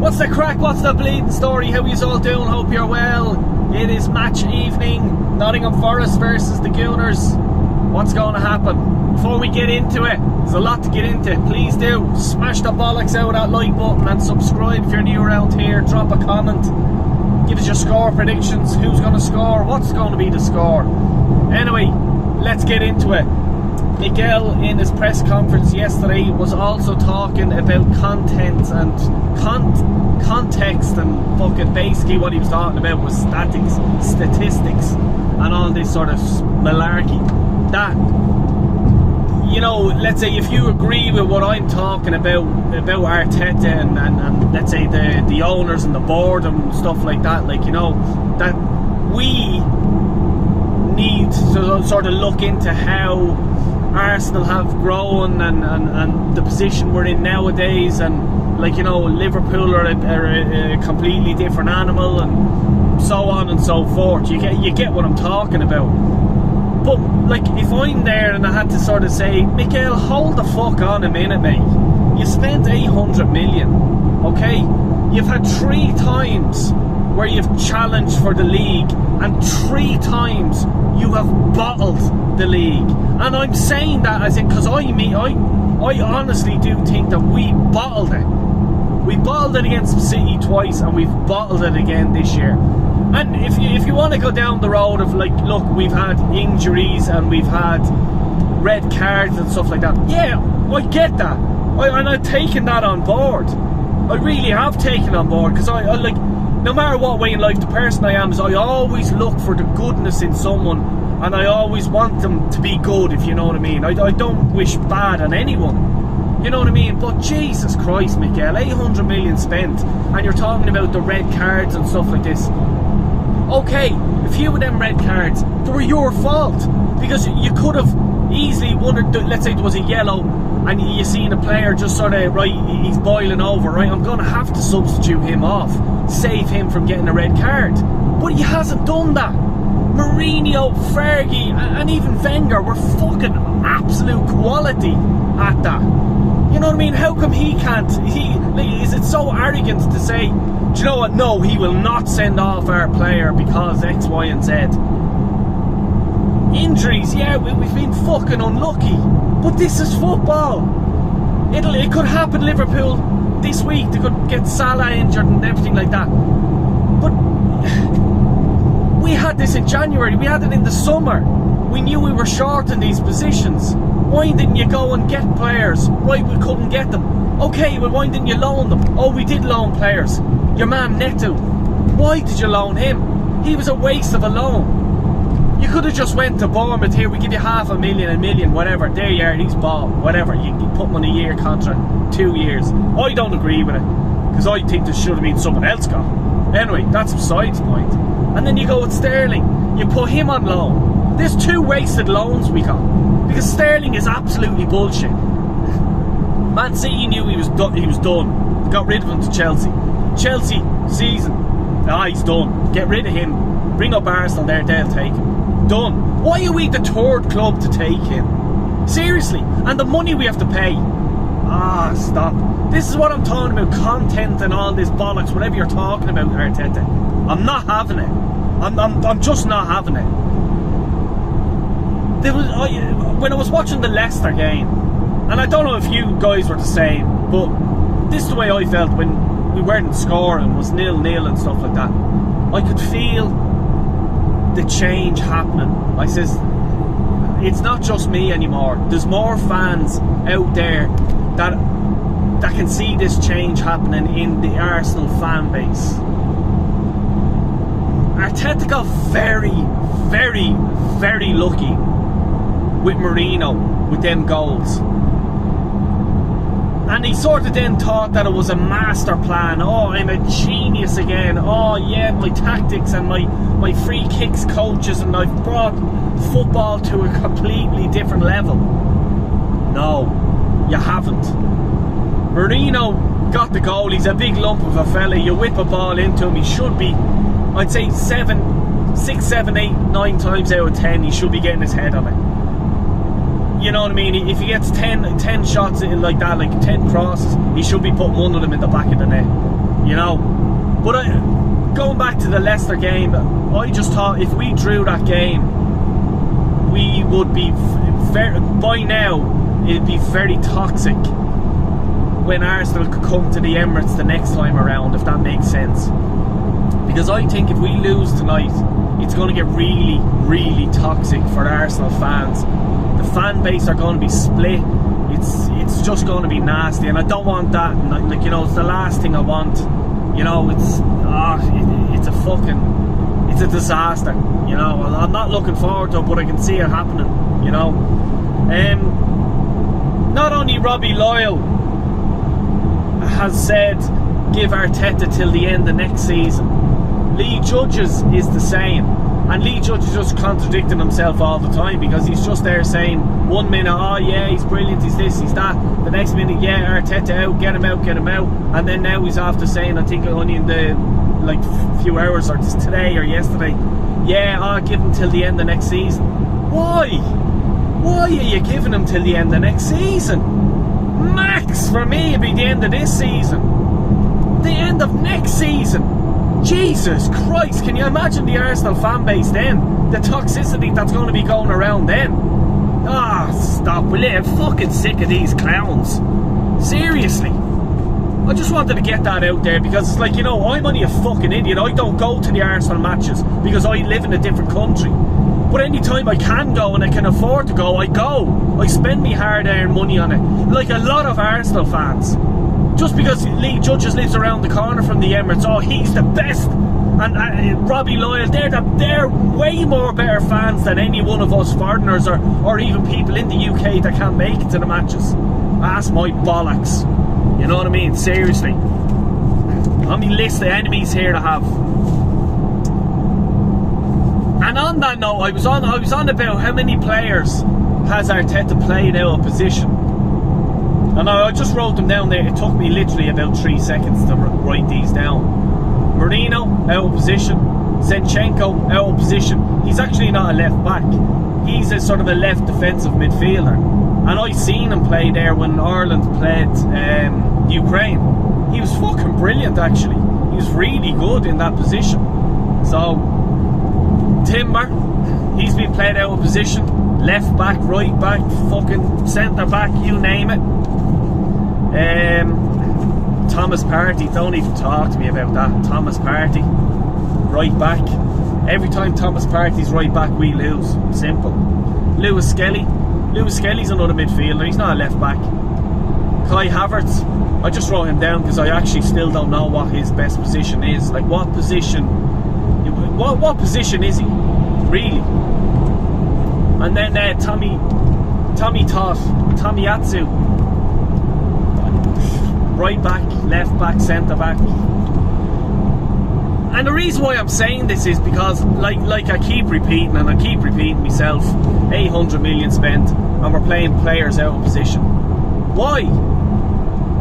What's the crack? What's the bleeding story? How yous all doing? Hope you're well. It is match evening. Nottingham Forest versus the Gooners. What's going to happen? Before we get into it, there's a lot to get into. Please do smash the bollocks out of that like button and subscribe if you're new around here. Drop a comment. Give us your score predictions. Who's going to score? What's going to be the score? Anyway, let's get into it. Miguel, in his press conference yesterday, was also talking about content and context, and fucking basically what he was talking about was statistics and all this sort of malarkey. That, you know, let's say if you agree with what I'm talking about Arteta and let's say the owners and the board and stuff like that, like, you know, that we need to sort of look into how Arsenal have grown and the position we're in nowadays, and, like, you know, Liverpool are a completely different animal, and so on and so forth. You get what I'm talking about. But, like, if I'm there and I had to sort of say, Miguel, hold the fuck on a minute, mate. You spent 800 million, okay? You've had 3 times where you've challenged for the league, and 3 times you have bottled the league. And I'm saying that as in, because I honestly do think that we bottled it. We bottled it against City twice, and we've bottled it again this year. And if you want to go down the road of, like, look, we've had injuries and we've had red cards and stuff like that, yeah, I get that. And I've taken that on board. I really have taken on board, because I like, no matter what way in life, the person I am is I always look for the goodness in someone, and I always want them to be good, if you know what I mean. I don't wish bad on anyone, you know what I mean. But Jesus Christ, Miguel, 800 million spent, and you're talking about the red cards and stuff like this. Okay, a few of them red cards, they were your fault, because you could have easily wondered, let's say there was a yellow and you seen a player just sort of, right, he's boiling over, right, I'm going to have to substitute him off, save him from getting a red card. But he hasn't done that. Mourinho, Fergie and even Wenger were fucking absolute quality at that. You know what I mean? How come he can't? Is it so arrogant to say, do you know what, no, he will not send off our player because X, Y and Z? Injuries, yeah, we've been fucking unlucky, but this is football. It could happen. Liverpool this week, they could get Salah injured and everything like that. But we had this in January, we had it in the summer. We knew we were short in these positions. Why didn't you go and get players? Right, we couldn't get them. Okay, well, why didn't you loan them? Oh, we did loan players. Your man Neto, why did you loan him? He was a waste of a loan. You could have just went to Bournemouth. Here, we give you $500,000, $1 million, whatever. There you are, he's bought, whatever. You put him on a year contract, 2 years. I don't agree with it, because I think there should have been someone else got. Anyway, that's besides the point. And then you go with Sterling. You put him on loan. There's 2 wasted loans we got, because Sterling is absolutely bullshit. Man City knew he was done. They got rid of him to Chelsea. Chelsea season, he's done. Get rid of him. Bring up Arsenal there, they'll take him. Done. Why are we the 3rd club to take him? Seriously. And the money we have to pay. Stop. This is what I'm talking about. Content and all this bollocks, whatever you're talking about, Arteta. I'm not having it. I'm just not having it. When I was watching the Leicester game, and I don't know if you guys were the same, but this is the way I felt when we weren't scoring, was 0-0 and stuff like that. I could feel the change happening. I says, it's not just me anymore. There's more fans out there that can see this change happening in the Arsenal fan base. Arteta got very, very, very lucky with Mourinho, with them goals. And he sort of then thought that it was a master plan. Oh, I'm a genius again. Oh yeah, my tactics and my free kicks coaches, and I've brought football to a completely different level. No, you haven't. Mourinho got the goal. He's a big lump of a fella. You whip a ball into him, he should be, I'd say 6, 7, 8, 9 times out of 10 he should be getting his head on it. You know what I mean? If he gets 10 shots like that, like 10 crosses, he should be putting one of them in the back of the net. you know. But going back to the Leicester game, I just thought if we drew that game, we would be by now it'd be very toxic when Arsenal could come to the Emirates the next time around, if that makes sense. Because I think if we lose tonight, it's going to get really, really toxic for Arsenal fans. The fan base are going to be split. It's just going to be nasty, and I don't want that. And, like, you know, it's the last thing I want. You know, it's a disaster. You know, I'm not looking forward to it, but I can see it happening. You know, not only Robbie Lyle has said give Arteta till the end of next season, Lee Judges is the same. And Lee Judge is just contradicting himself all the time, because he's just there saying 1 minute, oh yeah, he's brilliant, he's this, he's that. The next minute, yeah, Arteta out, get him out, get him out. And then now he's after saying, I think only in the like few hours, or just today or yesterday, yeah, I'll give him till the end of next season. Why? Why are you giving him till the end of next season? Max, for me, it'd be the end of this season. The end of next season. Jesus Christ, can you imagine the Arsenal fan base then? The toxicity that's going to be going around then. Ah, stop, will you? I'm fucking sick of these clowns. Seriously. I just wanted to get that out there, because it's like, you know, I'm only a fucking idiot. I don't go to the Arsenal matches because I live in a different country. But any time I can go and I can afford to go, I go. I spend me hard-earned money on it. Like a lot of Arsenal fans. Just because Lee Judges lives around the corner from the Emirates, oh, he's the best. And Robbie Lyle, they're way more better fans than any one of us foreigners, or even people in the UK that can't make it to the matches. That's my bollocks. You know what I mean? Seriously. How many list of enemies here to have? And on that note, I was on about how many players has Arteta played out of position. And I just wrote them down there. It took me literally about 3 seconds to write these down. Marino, out of position. Zinchenko, out of position. He's actually not a left back. He's a sort of a left defensive midfielder. And I seen him play there when Ireland played Ukraine. He was fucking brilliant, actually. He was really good in that position. So, Timber, he's been played out of position. Left back, right back, fucking centre back, you name it. Thomas Partey, don't even talk to me about that. Thomas Partey, right back. Every time Thomas Partey's right back, we lose. Simple. Lewis Skelly's another midfielder. He's not a left back. Kai Havertz, I just wrote him down because I actually still don't know what his best position is. Like, what position is he really? And then Tomiyasu, right back, left back, centre back. And the reason why I'm saying this is because, like I keep repeating, and I keep repeating myself, 800 million spent, and we're playing players out of position. Why?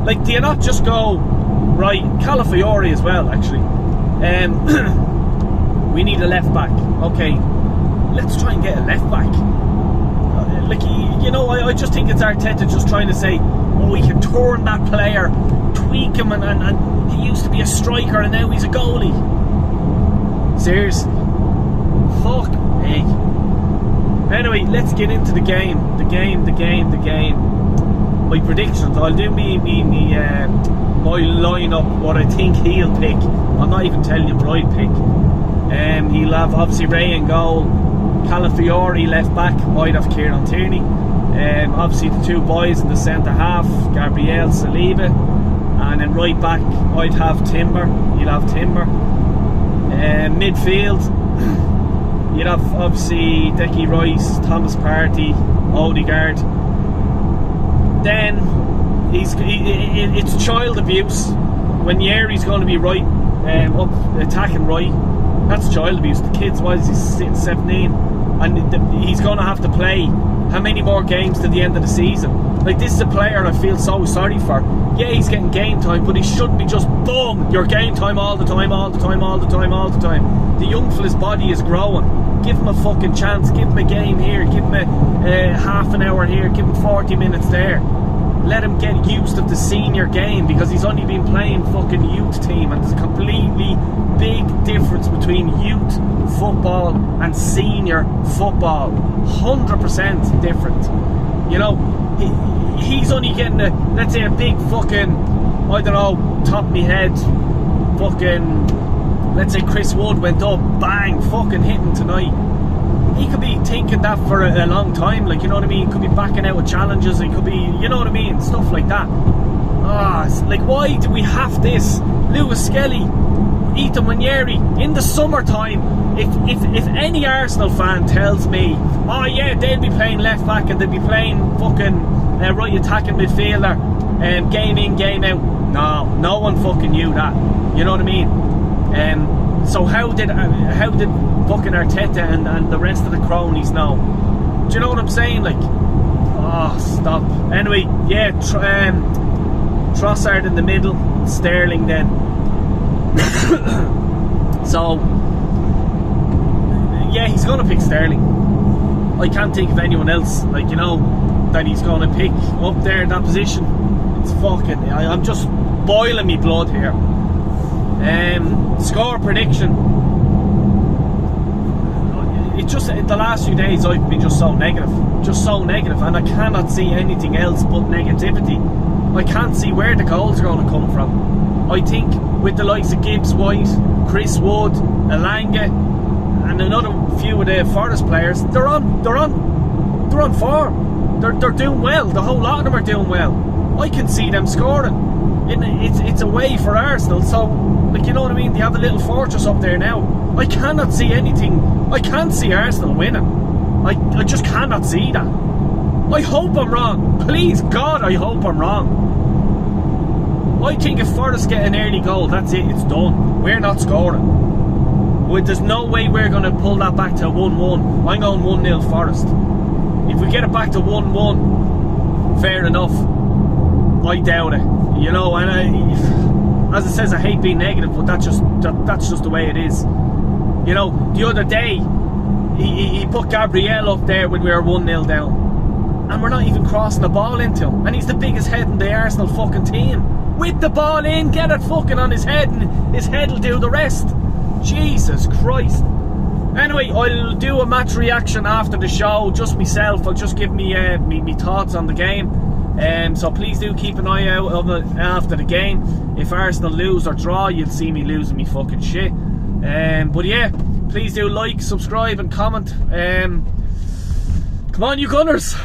Like, do you not just go, right, Calafiori as well, actually. We need a left back. Okay, let's try and get a left back. Like, you know, I just think it's Arteta just trying to say, oh, we can turn that player, tweak him, and he used to be a striker and now he's a goalie. Seriously. Fuck me. Anyway, let's get into the game. The game. My predictions. I'll do my lineup, what I think he'll pick. I'm not even telling you what I'd pick. He'll have obviously Ray in goal, Calafiori left back, I'd have Kieran Tierney. Obviously the two boys in the centre half, Gabriel Saliba, and then right back I'd have Timber. You'll have Timber. Midfield, you'd have obviously Declan Rice, Thomas Partey, Odegaard. Then it's child abuse when Yeri's going to be right up attacking right. That's child abuse. The kid's, what is he, 17, and he's going to have to play how many more games to the end of the season? Like, this is a player I feel so sorry for. Yeah, he's getting game time, but he shouldn't be just, boom, your game time all the time. The young fella's body is growing. Give him a fucking chance. Give him a game here. Give him a half an hour here. Give him 40 minutes there. Let him get used to the senior game, because he's only been playing fucking youth team and difference between youth football and senior football. 100% different. You know, he's only getting let's say a big fucking, I don't know, top of my head, fucking, let's say Chris Wood went up, bang, fucking hitting tonight. He could be thinking that for a long time, like, you know what I mean? He could be backing out with challenges, he could be, you know what I mean? Stuff like that. Like, why do we have this? Lewis Skelly, Ethan Nwaneri, in the summertime, if any Arsenal fan tells me, oh yeah, they'll be playing left back and they'll be playing fucking right attacking midfielder, game in, game out, no one fucking knew that. You know what I mean? So how did fucking Arteta and the rest of the cronies know? Do you know what I'm saying? Like, oh, stop. Anyway, yeah, Trossard in the middle, Sterling then. So, yeah, he's going to pick Sterling. I can't think of anyone else, like, you know, that he's going to pick up there in that position. It's fucking, I'm just boiling me blood here. Score prediction. It just, the last few days I've been just so negative, and I cannot see anything else but negativity. I can't see where the goals are going to come from. I think with the likes of Gibbs White, Chris Wood, Elanga, and another few of the Forest players, they're on form. They're doing well. The whole lot of them are doing well. I can see them scoring. It's a way for Arsenal, so, like, you know what I mean? They have a little fortress up there now. I cannot see anything. I can't see Arsenal winning. I just cannot see that. I hope I'm wrong. Please God, I hope I'm wrong. I think if Forest get an early goal, that's it, it's done. We're not scoring. There's no way we're going to pull that back to 1-1. I'm going 1-0 Forest. If we get it back to 1-1, fair enough. I doubt it. You know, and as it says, I hate being negative, but that's just the way it is. You know, the other day, he put Gabriel up there when we were 1-0 down. And we're not even crossing the ball into him. And he's the biggest head in the Arsenal fucking team. Whip the ball in, get it fucking on his head, and his head will do the rest. Jesus Christ. Anyway, I'll do a match reaction after the show, just myself. I'll just give me thoughts on the game. So please do keep an eye out of it after the game. If Arsenal lose or draw, you'll see me losing me fucking shit. But yeah, please do like, subscribe and comment. Come on, you Gunners.